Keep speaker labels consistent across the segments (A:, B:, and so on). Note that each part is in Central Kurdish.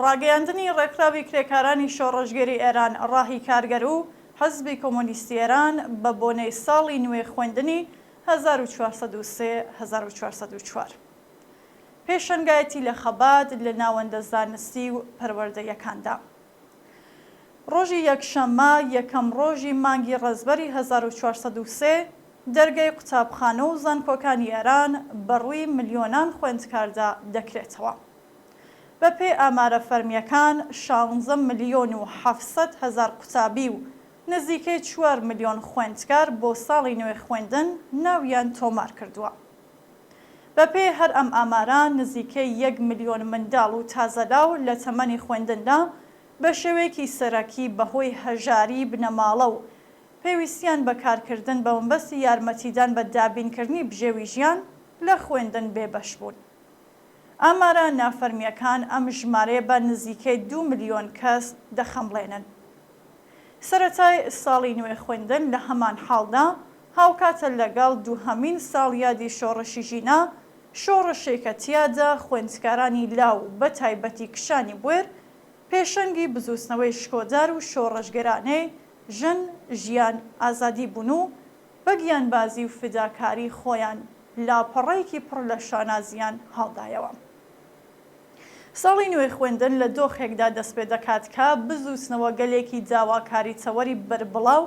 A: ڕاگەیاندنی ڕێکخراوی کرێکارانی شۆڕەژگەری ئێران ڕاهی کارگەر و حەزبی کۆمۆنیستی ئێران بە بۆنەی ساڵی نوێ خوێندنی 1403-1404 پێشەنگایەتی لە خەبات لە ناوەندە زانستی و پەروەردەیەکاندا. ڕۆژی یەکشەممە یەکەم ڕۆژی مانگی ڕێزبەری 1403 دەرگای قوتابخانە و زانکۆکانی ئێران بەڕووی ملیۆنان خوێندکاردا دەکرێتەوە. بەپێی ئامارە فەرمیەکان 16 ملیۆن و 700 هەزار قوتابی و نزیکەی 4 ملیۆن خوێندکار بۆ ساڵی نوێ خوێندن ناویان تۆمار کردووە. بەپێی هەر ئەم ئاماران نزیکەی 1 ملیۆن منداڵ و تازەلاو لە تەمەنی خوێندندا بە شێوەیەکی سەرەکی بەهۆی هەژاری بنەماڵە و پێویستیان بە کارکردن بە مەبەستی یارمەتیدان بە دابینکردنی بژێوی ژیان لە خوێندن بێبەش بوون. ئامارە نافەرمیەکان ئەم ژمارەیە بە نزیکەی 2 ملیۆن کەس دەخەمڵێنن. سەرەتای ساڵی نوێ خوێندن لە هەمان حاڵدا هاوکاتە لەگەڵ دووهەمین ساڵیادی شۆڕشی ژینە، شۆڕشێکە تیادا خوێندکارانی لاو بە تایبەتی کشانی بوێر پێشەنگی بزوستنەوەی شکۆدار و شۆڕەژگەرانەی ژن، ژیان، ئازادی بوون و بە گیانبازی و فداکاری خۆیان لاپەڕەیەکی پڕ لە شانازیان هەڵدایەوە. ساڵی نوێ خوێندن لە دۆخێکدا دەست پێ دەکات کە بزوستنەوە گەلێکی داواکاری چەوەری بربڵاو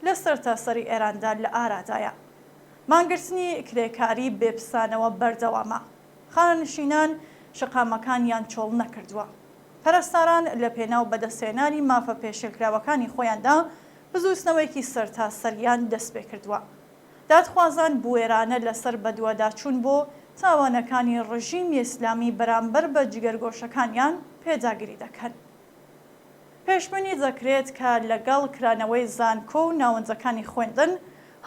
A: لە سەرتاسەری ئێراندا لە ئارادایە. مانگرتنی کرێکاری بێپسانەوە بەردەوامە. خانەنشینان شقامەکانیان چۆڵ نەکردووە. پەرستاران لە پێناو بەدەستهێنانی مافە پێشێلکراوەکانی خۆیاندا بزوستنەوەیەکی سەرتاسەریان دەست پێ کردووە. دادخوازان بوێرانە لەسەر بەدواداچوون بۆ تاوانەکانی ڕژیمی ئیسلامی بەرامبەر بە جگەرگۆشەکانیان پێداگیری دەکەن. پێشبینی دەکرێت کە لەگەڵ کرانەوەی زانکۆ و ناوەندەکانی خوێندن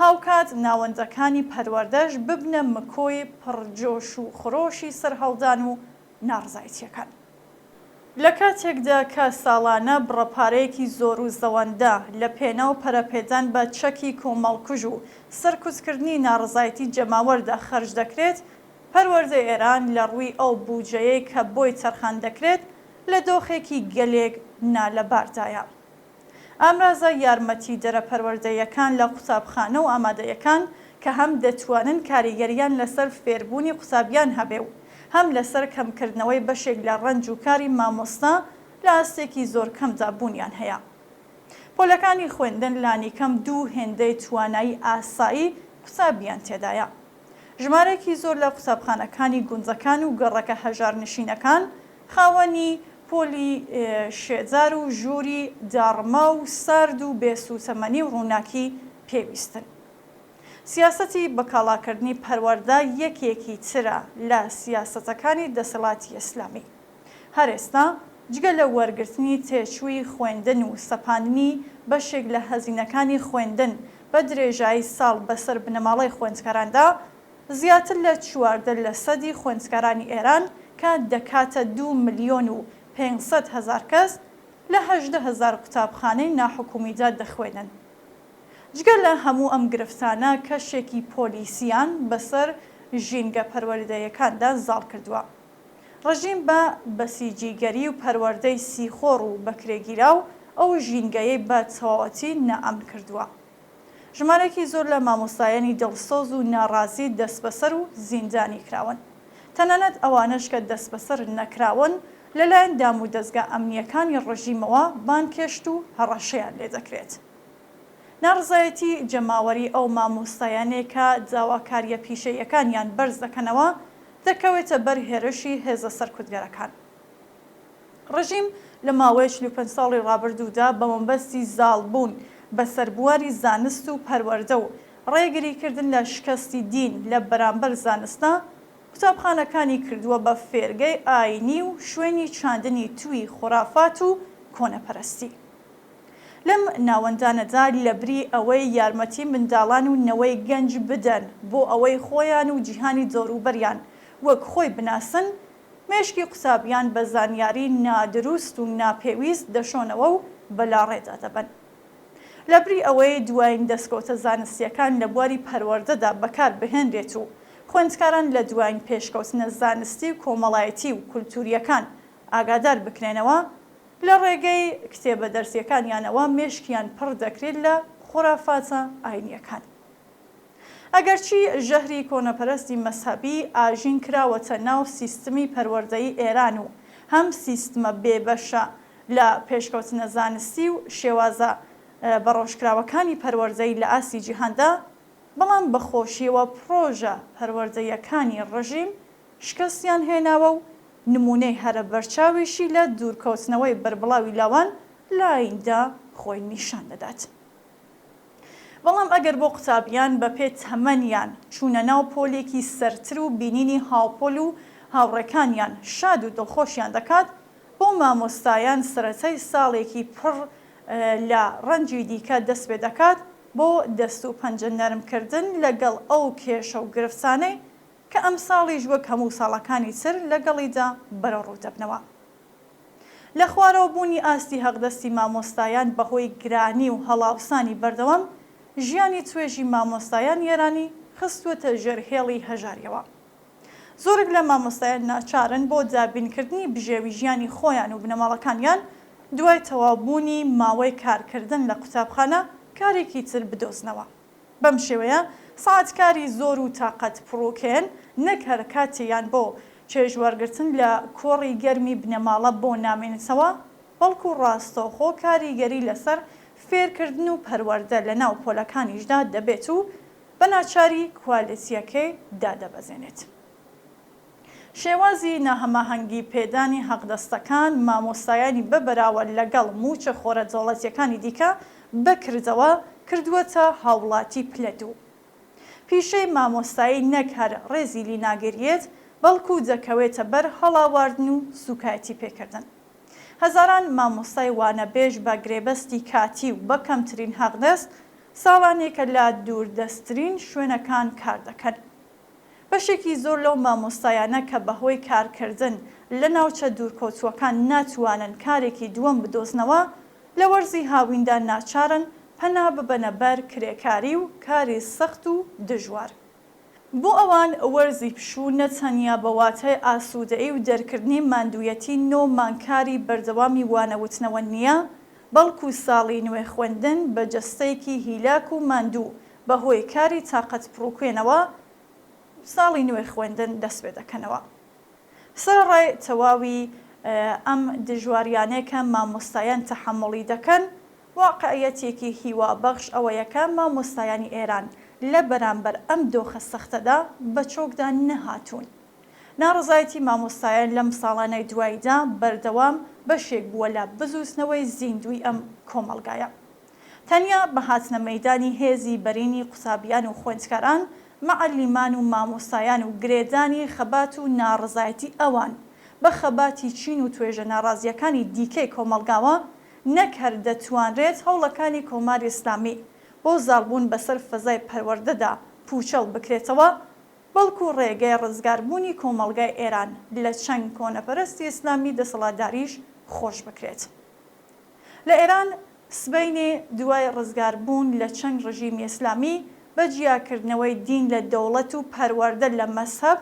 A: هاوکات ناوەندەکانی پەروەردەش ببنە مکۆی پڕجۆش و خڕۆشی سەرهەڵدان و ناڕزایەتیەکان. لە کاتێکدا کە ساڵانە بڕەپارەیەکی زۆر و زەوەندە لە پێناو پەرەپێدان بە چەکی کۆمەڵکوژ و سەرکوتکردنی ناڕزایەتی جەماوەردا خەرج دەکرێت، پەروەردەی ئێران لە ڕووی ئەو بودجەیەی کە بۆی تەرخان دەکرێت لە دۆخێکی گەلێک نالەباردایە. ئامرازە یارمەتی دەرەپەروەردەیەکان لە قوتابخانە و ئامادەیەکان کە هەم دەتوانن کاریگەریان لەسەر فێربوونی قوتابیان هەبێ و هەم لەسەر کەمکردنەوەی بەشێک لە ڕەنج و کاری مامۆستا لە ئاستێکی زۆر کەمدا بوونیان هەیە. پۆلەکانی خوێندن لانی کەم 2 هێندەی توانایی ئاسایی قوتابیان تێدایە. ژمارەیەکی زۆر لە قوتابخانەکانی گونجەکان و گەڕەکە هەژارنشینەکان خاوەنی پۆلی شێجار و ژووری داڕما و سارد و بێسوتەمەنی و ڕووناکی پێویستن. سیاسەتی بەکاڵاکردنی پەروەردە یەکێکی ترە لە سیاسەتەکانی دەسەڵاتی ئیسلامی. هەر ئێستا جگە لە وەرگرتنی تێچووی خوێندن و سەپاندنی بەشێک لە هەزینەکانی خوێندن بە درێژایی ساڵ بەسەر بنەماڵەی خوێندکاراندا، زیاتر لە 14% خوێندکارانی ئێران کە دەکاتە 2 ملیۆن و 500 هەزار کەس لە 18,000 قوتابخانەی ناحکومیدا دەخوێنن. جگە لە هەموو ئەم گرفتانە کەشێکی پۆلیسیان بەسەر ژینگە پەروەردەیەکاندا زاڵ کردووە. ڕژیم بە بەسیجیگەری و پەروەردەی سیخۆڕ و بەکرێگیرا و ئەو ژینگەیەی بە تەواوەتی نائەمن کردووە. ژمارەیەکی زۆر لە مامۆستایانی دڵسۆز و ناڕازی دەست بەسەر و زیندانی کراون. تەنانەت ئەوانش کە دەست بەسەر نەکراون لەلایەن دام و دەستگا ئەمنیەکانی ڕژیمەوە بانکێشت و هەڕەشەیان لێ دەکرێت. ناڕزایەتی جەماوەری ئەو مامۆستایانەیە کە داواکاریە پیشەیەکانیان بەرز دەکەنەوە دەکەوێتە بەر هێرشی هێزە سەرکوتگەرەکان. ڕژیم لە ماوەی 45 ساڵی ڕابردوودا بە مەبەستی زاڵبوون بە سەربواری زانست و پەروەردە و ڕێگریکردن لە شکستی دین لە بەرامبەر زانستە قوتابخانەکانی کردووە بە فێرگەی ئاینی و شوێنی چاندنی توی خوڕافات و کۆنەپەرستی. لەم ناوەندانەدا لەبری ئەوەی یارمەتی منداڵان و نەوەی گەنج بدەن بۆ ئەوەی خۆیان و جیهانی دەوروبەریان وەک خۆی بناسن، مێشکی قوتابیان بە زانیاری نادروست و ناپێویست دەشۆنەوە و بەلاڕێدا دەبن. لەبری ئەوەی دوایین دەستکەوتە زانستیەکان لە بواری پەروەردەدا بەکار بهێنرێت و خوێندکاران لە دوایین پێشکەوتنە زانستی و کۆمەڵایەتی و کولتوریەکان ئاگادار بکرێنەوە لە ڕێگەی کتێبە دەرسیەکانیانەوە مێشکیان پڕ دەکرێت لە خۆرافاتە ئاینیەکان. ئەگەرچی ژەهری کۆنەپەرستی مەسەبی ئاژین کراوەتە ناو سیستمی پەروەردەیی ئێران و هەم سیستمە بێبەشە لە پێشکەوتنە زانستی و شێوازە بەڕۆژکراوەکانی پەروەردەیی لە ئاسی جیهاندا، بەڵام بەخۆشیەوە پرۆژە پەروەردەیەکانی ڕژیم شکستیان هێناوە و نمونەی هەرە بەرچاویشی لە دوورکەوتنەوەی بەربڵاوی لاوان لە ئایندا خۆی نیشان دەدات. بەڵام ئەگەر بۆ قوتابیان بە پێ تەمەنیان چوونە ناو پۆلێکی سەرتر و بینینی هاوپۆل و هاوڕێکانیان شاد و دڵخۆشیان دەکات، بۆ مامۆستایان سەرەتای ساڵێکی پڕ لە ڕەنجی دیکە دەست پێ دەکات بۆ دەست و پەنجە نەرمکردن لەگەڵ ئەو کێشە و گرفتانەی کە ئەم ساڵیش وەک هەموو ساڵەکانی تر لەگەڵیدا بەرەڕوو دەبنەوە. لە خوارەوە بوونی ئاستی هەقدەستی مامۆستایان بەهۆی گرانی و هەڵاوسانی بەردەوام ژیانی توێژی مامۆستایان ئێرانی خستووەتە ژێرهێڵی هەژاریەوە. زۆرێک لە مامۆستایان ناچارن بۆ دابینکردنی بژێوی ژیانی خۆیان و بنەماڵەکانیان دوای تەواوبوونی ماوەی کارکردن لە قوتابخانە کارێکی تر بدۆزنەوە. بەم شێوەیە ساعاتکاری زۆر و تاقەت پڕۆکێن نەک هەر کاتیان بۆ چێژوەرگرتن لە کۆڕی گەرمی بنەماڵە بۆ نامێنێتەوە، بەڵکو ڕاستەوخۆ کاریگەری لەسەر فێرکردن و پەروەردە لە ناو پۆلەکانیشدا دەبێت و بە ناچاری کوالیتیەکەی دادەبەزێنێت. شێوازی ناهەماهەنگی پێدانی هەقدەستەکان مامۆستایانی ببەراوە لەگەڵ موچە خۆرە دەوڵەتیەکانی دیکە بکردەوە کردووەتە هاوڵاتی پلەدوو. پیشەی مامۆستایی نەک هەر ڕێزی لی ناگەریێت، بەڵکو دەکەوێتە بەر هەڵاواردن و سوکایەتی پێکردن. هەزاران مامۆستای وانەبێژ بە گرێبەستی کاتی و بە کەمترین هەقدەست ساڵانێکە لە دووردەستترین شوێنەکان کار دەکەن. بەشێکی زۆر لەو مامۆستایانە کە بەهۆی کارکردن لە ناوچە دوورکەوتووەکان ناتوانن کارێکی دووەم بدۆزنەوە، لە وەرزی هاویندا ناچارن پەنا ببەنە بەر کرێکاری و کاری سەخت و دژوار. بۆ ئەوان وەرزی پشوو نەتەنیا بە واتای ئاسوودەیی و دەرکردنی ماندوویەتی نۆ مانکاری بەردەوامی وانەوتنەوە نییە، بەڵکو ساڵی نوێ خوێندن بە جەستەیەکی هیلاک و ماندوو بەهۆی کاری تاقەت پڕۆکوێنەوە ساڵی نوێ خوێندن دەست پێ دەکەنەوە. سەرڕای تەواوی ئەم دژواریانەیە کە مامۆستایان تەحەمڵی دەکەن، واقعیەتێکی هیوابەخش ئەوەیەکە مامۆستایانی ئێران لە بەرامبەر ئەم دۆخە سەختەدا بە چۆکدا نەهاتوون. ناڕزایەتی مامۆستایان لەم ساڵانەی دواییدا بەردەوام بەشێک بووە لە بزووسنەوەی زیندوی ئەم کۆمەڵگایە. تەنیا بە هاتنە مەیدانی هێزی بەرینی قوتابیان و خوێندکاران، مەعەلیمان و مامۆستایان و گرێدانی خەبات و ناڕزایەتی ئەوان بە خەباتی چین و توێژە ناڕازیەکانی دیکەی کۆمەڵگاوە نەک هەر دەتوانرێت هەوڵەکانی کۆماری ئیسلامی بۆ زاڵبوون بەسەر فەزای پەروەردەدا پوچەڵ بکرێتەوە، بەڵکو ڕێگەی ڕزگاربوونی کۆمەڵگای ئێران لە چەند کۆنەپەرستی ئیسلامی دەسەڵاتداریش خۆش بکرێت. لە ئێران سبەینێ دوای ڕزگاربوون لە چەند ڕژیمی ئیسلامی بە جیاکردنەوەی دین لە دەوڵەت و پەروەردە لە مەسهەب،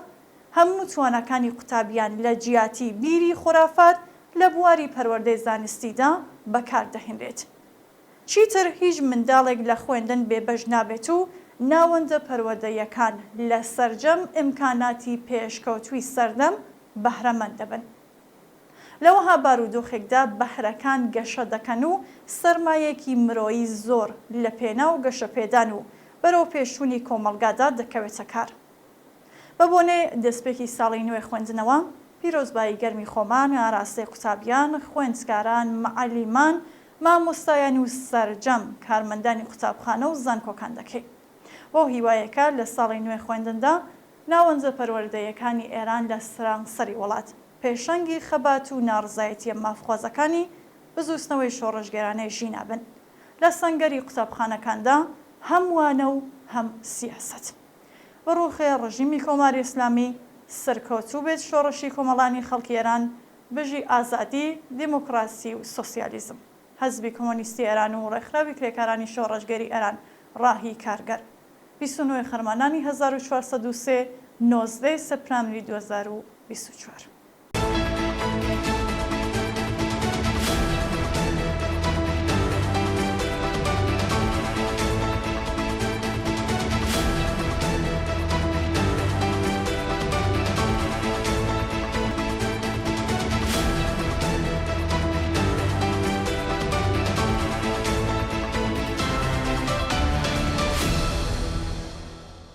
A: هەموو توانەکانی قوتابیان لە جیاتی بیری خورافات لە بواری پەروەردەی زانستیدا بەکاردەهێنرێت. چیتر هیچ منداڵێک لە خوێندن بێبەش نابێت و ناوەندە پەروەردەیەکان لە سەرجەم ئیمکاناتی پێشکەوتووی سەردەم بەهرەمەند دەبن. لەوەها بارودۆخێکدا بەهرەکان گەشە دەکەن و سەرمایەکی مرۆیی زۆر لە پێناو گەشەپێدان و بەرەو پێشوونی کۆمەڵگادا دەکەوێتە کار. بە بۆنێ دەستپێکی ساڵی نوێ خوێندنەوە، پیرۆزبایی گەرمی خۆمان، ئاراستەی قوتابیان، خوێندکاران، مەعەلیمان، مامۆستایان و سەرجەم کارمەندانی قوتابخانە و زانکۆکان دەکەین. بۆ هیوایەکە لە ساڵی نوێ خوێندندا ناوەندە پەروەردەیەکانی ئێران لە سەرانسەری وڵات پێشەنگی خەبات و ناڕزایەتیە مافخوازەکانی بزووسنەوەی شۆڕژگەرانەی ژینابن لە سەنگەری قوتابخانەکاندا، هەم وانە و هەم سیاسەت. بەڕوخێ ڕژیمی کۆماری ئیسلامی سەرکەوتوو بێت شۆڕشی کۆمەڵانی خەڵکی ئێران بژی ئازادی، دیموکراسی و سۆسیالیزم. حەزبی کۆمۆنیستی ئێران و ڕێکخراوی کرێکارانی شۆڕژگەری ئێران ڕاهی کارگەر 29 خەرمانانی 1403 19 سەپتامبری 2024.